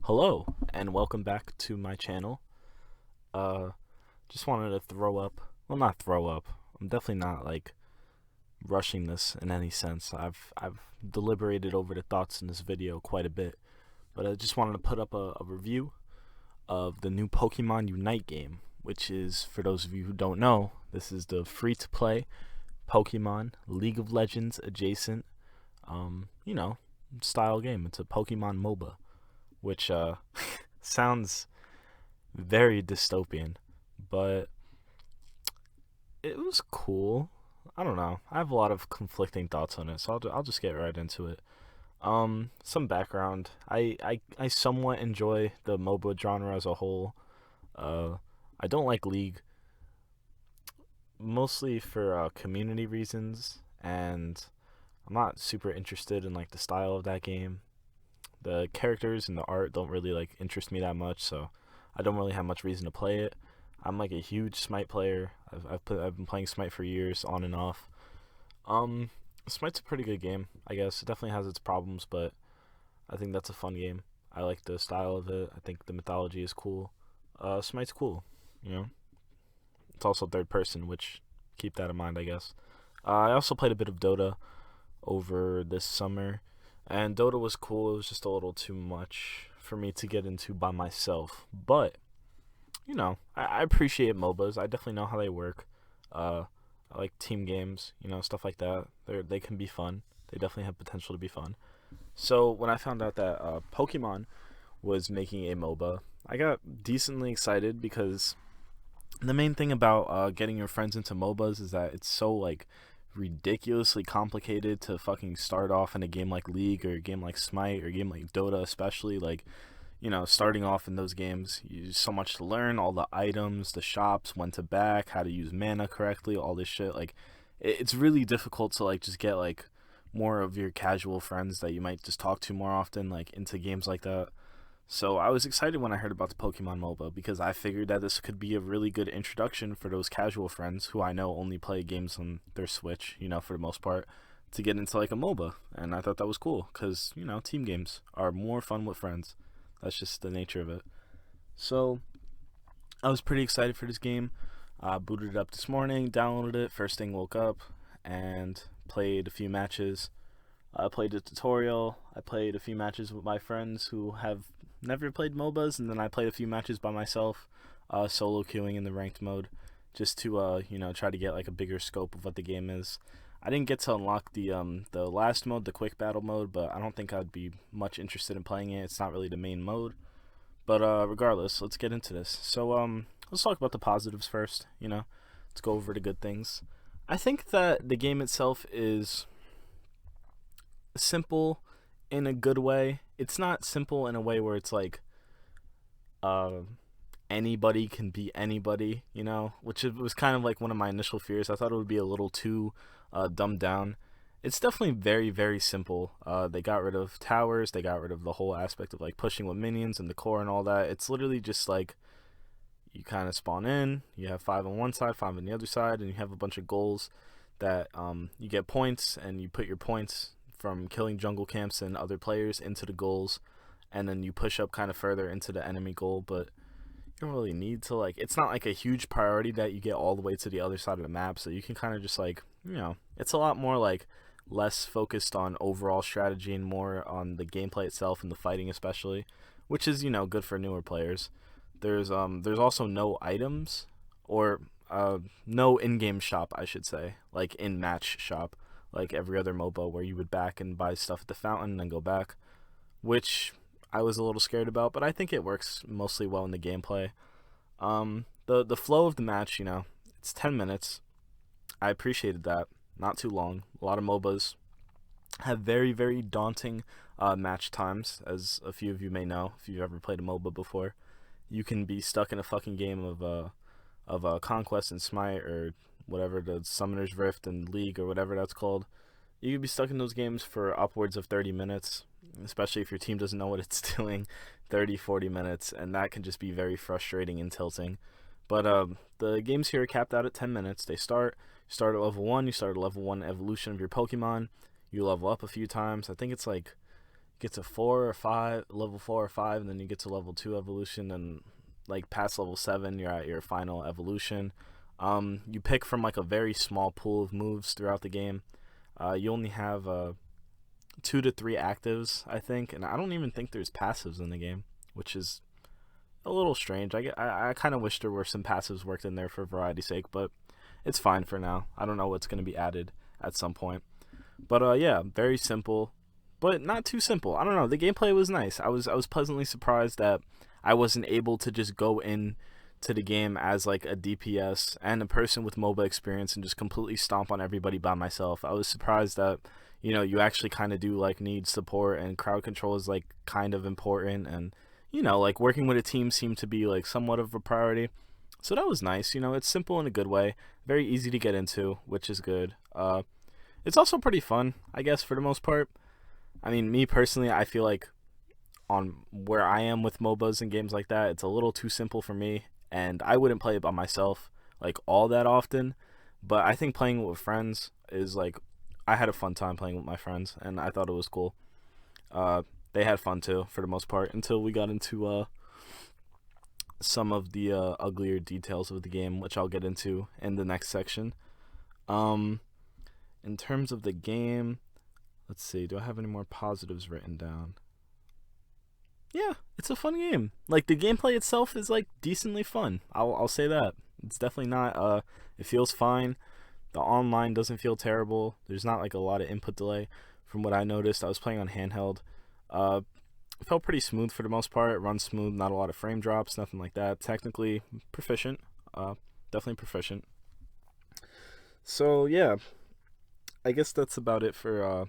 Hello and welcome back to my channel. Just wanted to throw up. Well, not throw up. I'm definitely not like rushing this in any sense. I've deliberated over the thoughts in this video quite a bit, but I just wanted to put up a review of the new Pokemon Unite game, which is, for those of you who don't know, this is the free-to-play Pokemon League of Legends adjacent, you know, style game. It's a Pokemon MOBA, which sounds very dystopian, but it was cool. I don't know. I have a lot of conflicting thoughts on it, so I'll just get right into it. Some background. I somewhat enjoy the MOBA genre as a whole. Uh, I don't like League, mostly for community reasons, and I'm not super interested in like the style of that game. The characters and the art don't really like interest me that much, so I don't really have much reason to play it. I'm like a huge Smite player. I've been playing Smite for years, on and off. Um, Smite's a pretty good game, I guess. It definitely has its problems, but I think that's a fun game. I like the style of it. I think the mythology is cool. Smite's cool, you know. It's also third person, which keep that in mind, I guess. I also played a bit of Dota over this summer, and Dota was cool. It was just a little too much for me to get into by myself, but I appreciate MOBAs. I definitely know how they work. I like team games, stuff like that. They can be fun. They definitely have potential to be fun. So when I found out that Pokemon was making a MOBA, I got decently excited because the main thing about getting your friends into MOBAs is that it's so like ridiculously complicated to fucking start off in a game like League or a game like Smite or a game like Dota, especially like starting off in those games, you so much to learn, all the items, the shops, when to back, how to use mana correctly, all this shit. Like, it's really difficult to like just get like more of your casual friends that you might just talk to more often, like into games like that. So I was excited when I heard about the Pokemon MOBA because I figured that this could be a really good introduction for those casual friends who I know only play games on their Switch, for the most part, to get into like a MOBA. And I thought that was cool because, team games are more fun with friends. That's just the nature of it. So I was pretty excited for this game. Booted it up this morning, downloaded it, first thing woke up, and played a few matches. I played the tutorial. I played a few matches with my friends who have never played MOBAs, and then I played a few matches by myself, solo queuing in the ranked mode, just to try to get like a bigger scope of what the game is. I didn't get to unlock the last mode, the quick battle mode, but I don't think I'd be much interested in playing it. It's not really the main mode. But regardless, let's get into this. So let's talk about the positives first. Let's go over the good things. I think that the game itself is simple in a good way. It's not simple in a way where it's like uh anybody can beat anybody, which was kind of like one of my initial fears. I thought it would be a little too dumbed down. It's definitely very, very simple. They got rid of towers, they got rid of the whole aspect of like pushing with minions and the core and all that. It's literally just like you kind of spawn in, you have 5 on one side, 5 on the other side, and you have a bunch of goals that you get points, and you put your points from killing jungle camps and other players into the goals, and then you push up kind of further into the enemy goal, but you don't really need to like it's not like a huge priority that you get all the way to the other side of the map, so you can kind of just like it's a lot more like less focused on overall strategy and more on the gameplay itself and the fighting especially, which is good for newer players. There's also no items or no in-game shop, I should say, like in-match shop, like every other MOBA where you would back and buy stuff at the fountain and then go back, which I was a little scared about, but I think it works mostly well in the gameplay. The flow of the match, it's 10 minutes. I appreciated that. Not too long. A lot of MOBAs have very, very daunting match times, as a few of you may know if you've ever played a MOBA before. You can be stuck in a fucking game of Conquest and Smite or whatever, the Summoner's Rift and League or whatever that's called. You could be stuck in those games for upwards of 30 minutes, especially if your team doesn't know what it's doing. 30, 40 minutes, and that can just be very frustrating and tilting. But the games here are capped out at 10 minutes. You start at level 1, you start a level 1 evolution of your Pokemon, you level up a few times. I think it's like get to 4 or 5, level 4 or 5, and then you get to level 2 evolution, and like past level 7, you're at your final evolution. You pick from like a very small pool of moves throughout the game. You only have 2 to 3 actives, I think, and I don't even think there's passives in the game, which is a little strange. I kind of wish there were some passives worked in there for variety's sake, but it's fine for now. I don't know what's going to be added at some point. But yeah, very simple, but not too simple. I don't know. The gameplay was nice. I was pleasantly surprised that I wasn't able to just go in to the game as like a DPS and a person with MOBA experience and just completely stomp on everybody by myself. I was surprised that, you know, you actually kind of do like need support, and crowd control is like kind of important, and you know, like working with a team seemed to be like somewhat of a priority. So that was nice. You know, it's simple in a good way, very easy to get into, which is good. It's also pretty fun, I guess, for the most part. I mean, me personally, I feel like on where I am with MOBAs and games like that, it's a little too simple for me, and I wouldn't play it by myself like all that often. But I think playing it with friends is like, I had a fun time playing with my friends, and I thought it was cool. They had fun too, for the most part, until we got into some of the uglier details of the game, which I'll get into in the next section. In terms of the game, let's see, do I have any more positives written down? Yeah, it's a fun game. Like, the gameplay itself is like decently fun. I'll say that. It's definitely not it feels fine. The online doesn't feel terrible. There's not like a lot of input delay from what I noticed. I was playing on handheld. It felt pretty smooth for the most part. It runs smooth, not a lot of frame drops, nothing like that. Technically proficient. Definitely proficient. So yeah, I guess that's about it for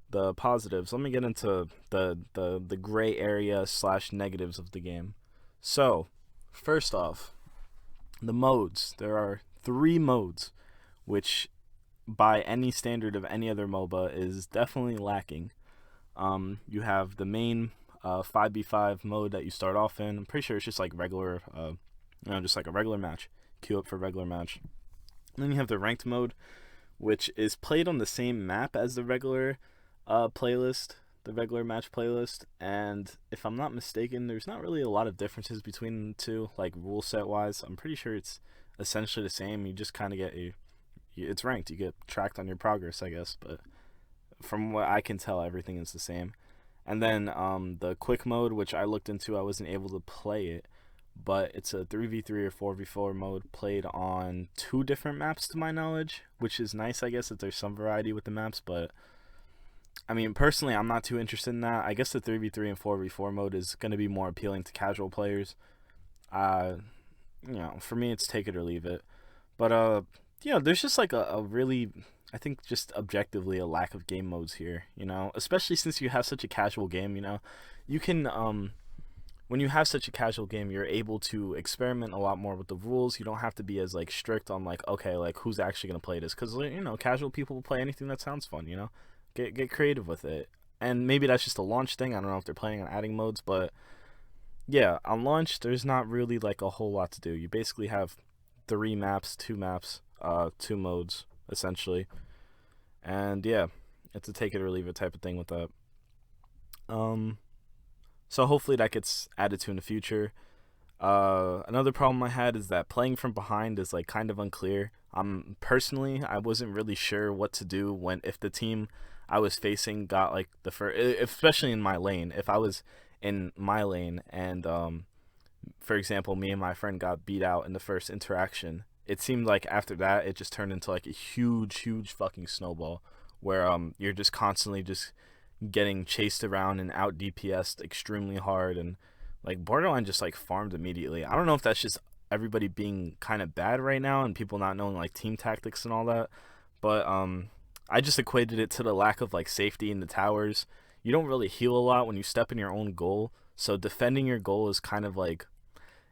the positives. Let me get into the gray area / negatives of the game. So, first off, the modes. There are 3 modes, which by any standard of any other MOBA is definitely lacking. You have the main 5v5 mode that you start off in. I'm pretty sure it's just like regular, just like a regular match. Queue up for regular match. And then you have the ranked mode, which is played on the same map as the regular playlist, the regular match playlist. And if I'm not mistaken, there's not really a lot of differences between the two, like rule set wise. I'm pretty sure it's essentially the same. You just kind of get it's ranked. You get tracked on your progress, I guess. But from what I can tell, everything is the same. And then the quick mode, which I looked into, I wasn't able to play it, but it's a 3v3 or 4v4 mode played on 2 different maps to my knowledge, which is nice, I guess, that there's some variety with the maps. But I mean, personally, I'm not too interested in that. I guess the 3v3 and 4v4 mode is going to be more appealing to casual players. For me, it's take it or leave it. But there's just like a really, I think, just objectively a lack of game modes here, especially since you have such a casual game. You can when you have such a casual game, you're able to experiment a lot more with the rules. You don't have to be as like strict on like, okay, like who's actually going to play this, because casual people will play anything that sounds fun. Get creative with it. And maybe that's just a launch thing. I don't know if they're planning on adding modes, but yeah, on launch there's not really like a whole lot to do. You basically have 2 maps, 2 modes essentially. And yeah, it's a take it or leave it type of thing with that. So hopefully that gets added to in the future. Another problem I had is that playing from behind is like kind of unclear. Personally, I wasn't really sure what to do if the team I was facing got like the first, especially in my lane. If I was in my lane and for example, me and my friend got beat out in the first interaction, it seemed like after that it just turned into like a huge fucking snowball where you're just constantly just getting chased around and out DPS'd extremely hard, and like borderline just like farmed immediately. I don't know if that's just everybody being kind of bad right now and people not knowing like team tactics and all that, but I just equated it to the lack of like safety in the towers. You don't really heal a lot when you step in your own goal, so defending your goal is kind of like,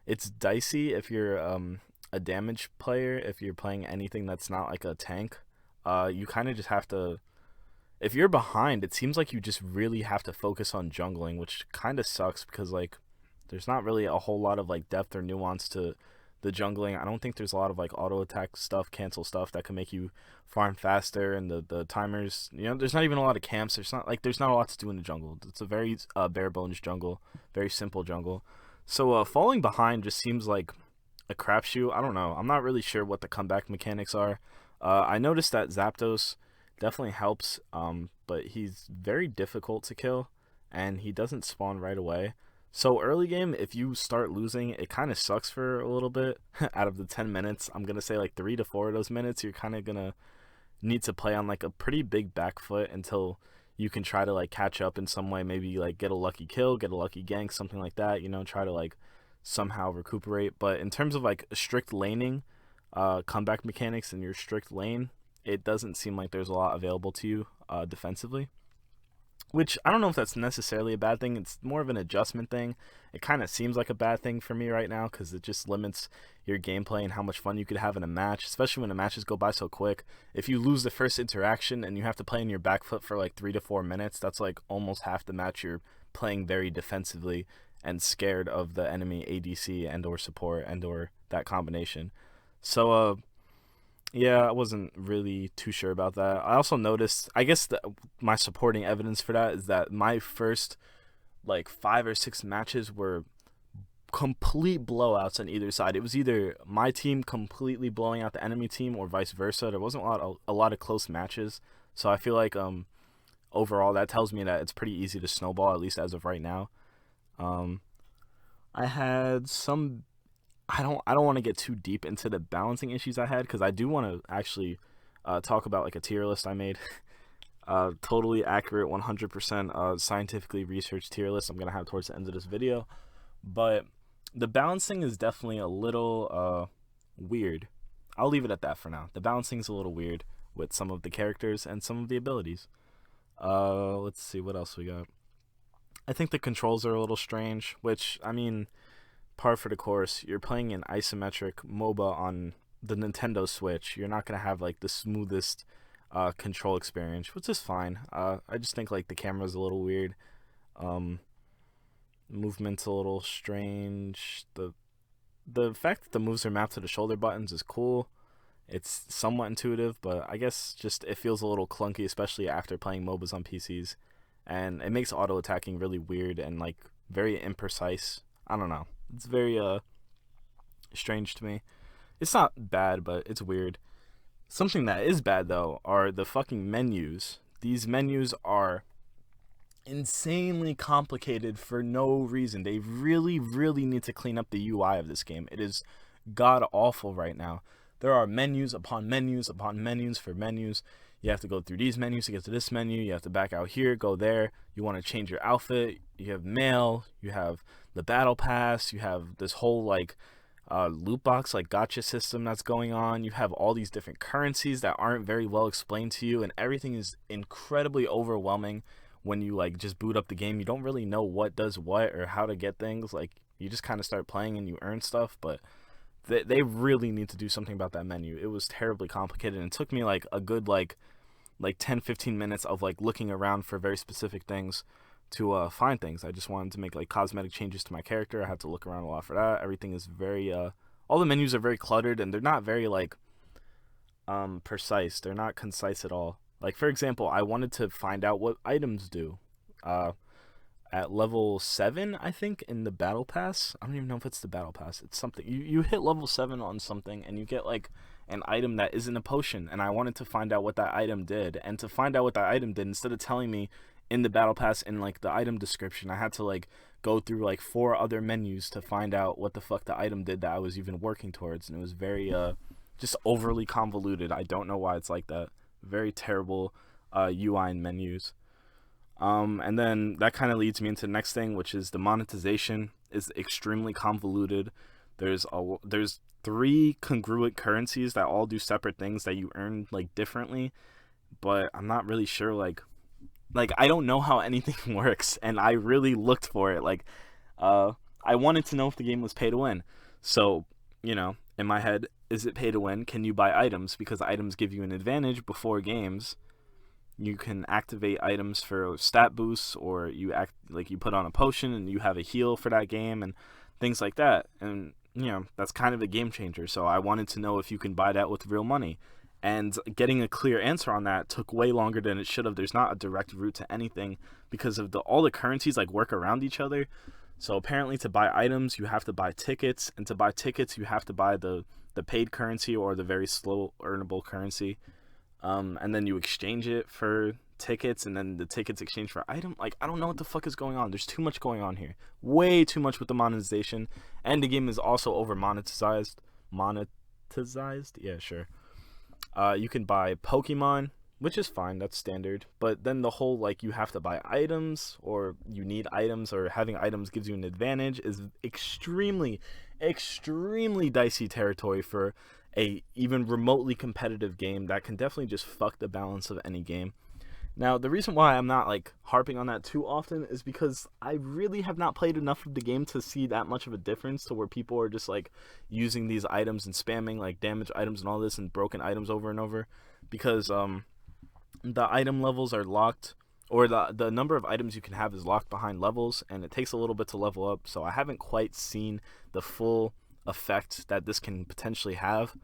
it's dicey if you're a damage player. If you're playing anything that's not like a tank, you kind of just have to, if you're behind, it seems like you just really have to focus on jungling, which kind of sucks because like there's not really a whole lot of like depth or nuance to the jungling. I don't think there's a lot of like auto attack stuff, cancel stuff that can make you farm faster, and the timers. There's not even a lot of camps. There's not a lot to do in the jungle. It's a very bare bones jungle, very simple jungle. So falling behind just seems like a crapshoot. I don't know. I'm not really sure what the comeback mechanics are. I noticed that Zapdos definitely helps, but he's very difficult to kill, and he doesn't spawn right away. So early game, if you start losing, it kind of sucks for a little bit. Out of the 10 minutes, I'm going to say like 3 to 4 of those minutes, you're kind of going to need to play on like a pretty big back foot until you can try to like catch up in some way, maybe like get a lucky kill, get a lucky gank, something like that, try to like somehow recuperate. But in terms of like strict laning, comeback mechanics in your strict lane, it doesn't seem like there's a lot available to you defensively, which I don't know if that's necessarily a bad thing. It's more of an adjustment thing. It kind of seems like a bad thing for me right now because it just limits your gameplay and how much fun you could have in a match, especially when the matches go by so quick. If you lose the first interaction and you have to play in your back foot for like 3 to 4 minutes, that's like almost half the match you're playing very defensively and scared of the enemy ADC and or support and or that combination. So yeah, I wasn't really too sure about that. I also noticed, I guess my supporting evidence for that is that my first like 5 or 6 matches were complete blowouts on either side. It was either my team completely blowing out the enemy team or vice versa. There wasn't a lot of close matches. So I feel like overall that tells me that it's pretty easy to snowball, at least as of right now. I had some I don't want to get too deep into the balancing issues I had, because I do want to actually talk about like a tier list I made. Totally accurate, 100% scientifically researched tier list I'm going to have towards the end of this video. But the balancing is definitely a little weird. I'll leave it at that for now. The balancing is a little weird with some of the characters and some of the abilities. Let's see what else we got. I think the controls are a little strange, which, I mean, par for the course. You're playing an isometric MOBA on the Nintendo Switch. You're not going to have like the smoothest control experience, which is fine. I just think like the camera's a little weird. Movement's a little strange. The fact that the moves are mapped to the shoulder buttons is cool. It's somewhat intuitive, but I guess just it feels a little clunky, especially after playing MOBAs on PCs. And it makes auto attacking really weird and like very imprecise. I don't know. It's very strange to me. It's not bad, but it's weird. Something that is bad though are the fucking menus. These menus are insanely complicated for no reason. They really need to clean up the UI of this game. It is god awful right now. There are menus upon menus upon menus for menus. You have to go through these menus to get to this menu. You have to back out here, go there. You want to change your outfit. You have mail. You have the battle pass. You have this whole like loot box like gotcha system that's going on. You have all these different currencies that aren't very well explained to you, and everything is incredibly overwhelming when you like just boot up the game. You don't really know what does what or how to get things. Like you just kind of start playing and you earn stuff, but they really need to do something about that menu. It was terribly complicated, and it took me like a good like 10-15 minutes of like looking around for very specific things to find things. I just wanted to make like cosmetic changes to my character. I had to look around a lot for that. Everything is very all the menus are very cluttered, and they're not very like precise. They're not concise at all. Like for example, I wanted to find out what items do at level 7, I think, in the battle pass. I don't even know if it's the battle pass. It's something you hit level 7 on something and you get like an item that isn't a potion, and I wanted to find out what that item did. And to find out what that item did, instead of telling me in the battle pass in like the item description, I had to like go through like 4 other menus to find out what the fuck the item did that I was even working towards. And it was very just overly convoluted. I don't know why it's like that. Very terrible UI and menus. And then that kind of leads me into the next thing, which is the monetization is extremely convoluted. There's 3 congruent currencies that all do separate things that you earn like differently, but I'm not really sure like I don't know how anything works, and I really looked for it. Like I wanted to know if the game was pay to win. So, in my head, is it pay to win? Can you buy items? Because items give you an advantage before games. You can activate items for stat boosts, or you put on a potion and you have a heal for that game and things like that. And that's kind of a game changer. So I wanted to know if you can buy that with real money. And getting a clear answer on that took way longer than it should have. There's not a direct route to anything because of all the currencies like work around each other. So apparently to buy items, you have to buy tickets, and to buy tickets, you have to buy the paid currency or the very slow earnable currency. And then you exchange it for tickets, and then the tickets exchange for item. Like, I don't know what the fuck is going on. There's too much going on here. Way too much with the monetization. And the game is also over monetized. Monetized? Yeah, sure. You can buy Pokemon, which is fine, that's standard. But then the whole, like, you have to buy items, or you need items, or having items gives you an advantage is extremely, extremely dicey territory for a even remotely competitive game that can definitely just fuck the balance of any game. Now, the reason why I'm not like harping on that too often is because I really have not played enough of the game to see that much of a difference to where people are just like using these items and spamming like damaged items and all this and broken items over and over, because the item levels are locked, or the number of items you can have is locked behind levels, and it takes a little bit to level up. So I haven't quite seen the full effect that this can potentially have.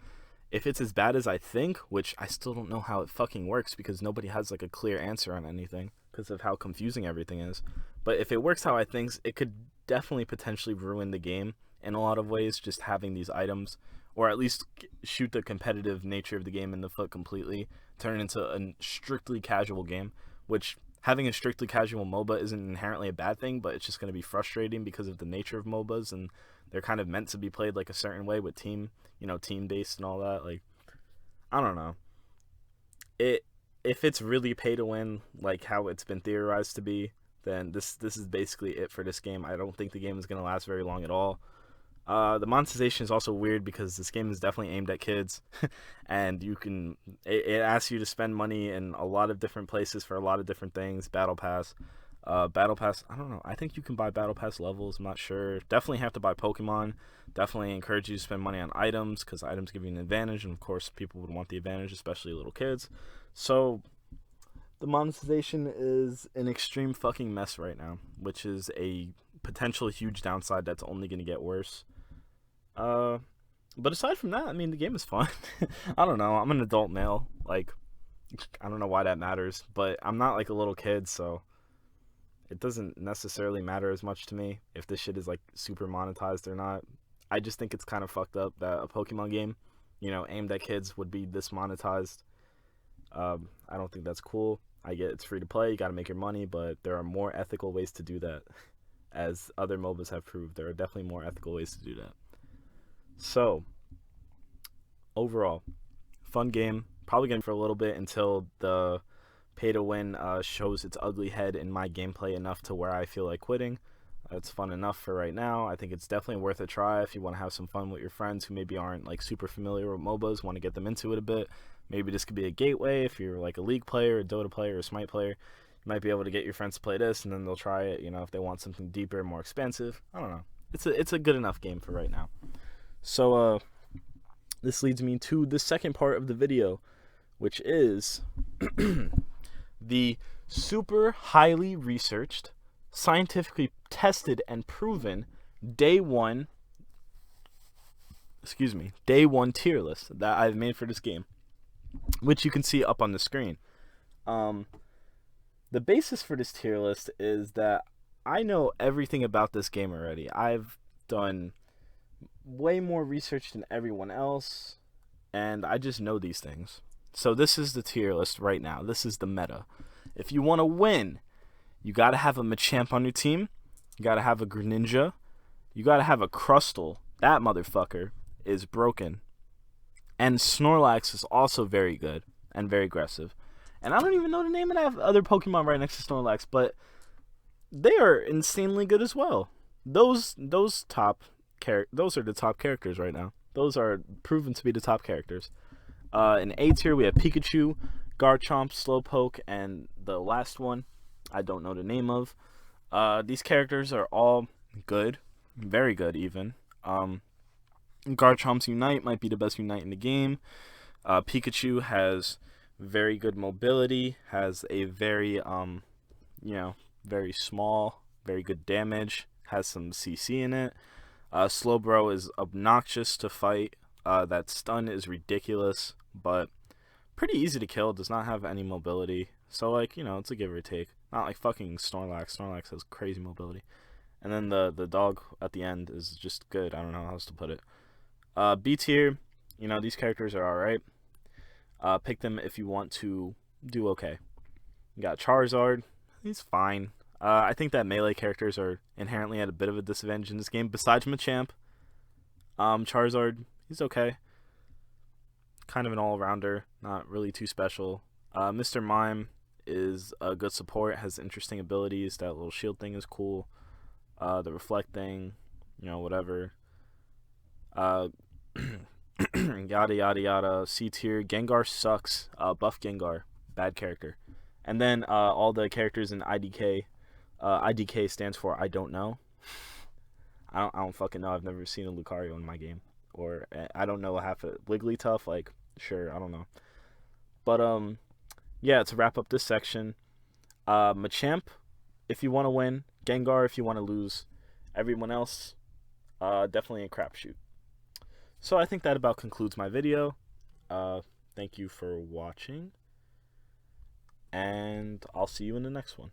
If it's as bad as I think, which I still don't know how it fucking works because nobody has like a clear answer on anything because of how confusing everything is. But if it works how I think, it could definitely potentially ruin the game in a lot of ways, just having these items, or at least shoot the competitive nature of the game in the foot completely, turn it into a strictly casual game, which having a strictly casual MOBA isn't inherently a bad thing, but it's just going to be frustrating because of the nature of MOBAs, and they're kind of meant to be played like a certain way with team based and all that. Like, I don't know. If it's really pay to win, like how it's been theorized to be, then this is basically it for this game. I don't think the game is going to last very long at all. The monetization is also weird because this game is definitely aimed at kids, and it asks you to spend money in a lot of different places for a lot of different things. Battle Pass, I don't know. I think you can buy Battle Pass levels. I'm not sure. Definitely have to buy Pokemon. Definitely encourage you to spend money on items because items give you an advantage, and of course people would want the advantage, especially little kids. So the monetization is an extreme fucking mess right now, which is a potential huge downside that's only going to get worse. But aside from that, I mean, the game is fun. I don't know. I'm an adult male. Like, I don't know why that matters, but I'm not like a little kid, so it doesn't necessarily matter as much to me if this shit is like super monetized or not. I just think it's kind of fucked up that a Pokemon game, aimed at kids would be this monetized. I don't think that's cool. I get it's free to play, you got to make your money, but there are more ethical ways to do that. As other MOBAs have proved, there are definitely more ethical ways to do that. So, overall, fun game. Probably going for a little bit until the pay-to-win shows its ugly head in my gameplay enough to where I feel like quitting. It's fun enough for right now. I think it's definitely worth a try if you want to have some fun with your friends who maybe aren't like super familiar with MOBAs, want to get them into it a bit. Maybe this could be a gateway if you're like a League player, a Dota player, or a Smite player. You might be able to get your friends to play this, and then they'll try it, if they want something deeper, more expensive. I don't know. It's a good enough game for right now. So, this leads me to the second part of the video, which is the super highly researched, scientifically tested and proven day one tier list that I've made for this game, which you can see up on the screen. The basis for this tier list is that I know everything about this game already. I've done way more research than everyone else, and I just know these things. So this is the tier list right now. This is the meta. If you want to win, you got to have a Machamp on your team. You got to have a Greninja. You got to have a Crustle. That motherfucker is broken. And Snorlax is also very good and very aggressive. And I don't even know the name of that other Pokemon right next to Snorlax, but they are insanely good as well. Those are the top characters right now. Those are proven to be the top characters. In A tier, we have Pikachu, Garchomp, Slowpoke, and the last one I don't know the name of. These characters are all good, very good even. Garchomp's Unite might be the best Unite in the game. Pikachu has very good mobility, has a very, very small, very good damage, has some CC in it. Slowbro is obnoxious to fight. That stun is ridiculous, but pretty easy to kill. Does not have any mobility. So, like, it's a give or take. Not like fucking Snorlax. Snorlax has crazy mobility. And then the dog at the end is just good. I don't know how else to put it. B tier, these characters are alright. Pick them if you want to do okay. You got Charizard. He's fine. I think that melee characters are inherently at a bit of a disadvantage in this game. Besides Machamp, Charizard, he's okay. Kind of an all-rounder, not really too special. Mr. Mime is a good support, has interesting abilities. That little shield thing is cool. The reflect thing, whatever. Yada yada yada. C tier. Gengar sucks. Buff Gengar, bad character. And then all the characters in IDK. IDK stands for I don't know. I don't fucking know. I've never seen a Lucario in my game, or I don't know half a Wigglytuff. Like, sure, I don't know. But yeah. To wrap up this section, Machamp, if you want to win. Gengar, if you want to lose. Everyone else, definitely a crapshoot. So I think that about concludes my video. Thank you for watching, and I'll see you in the next one.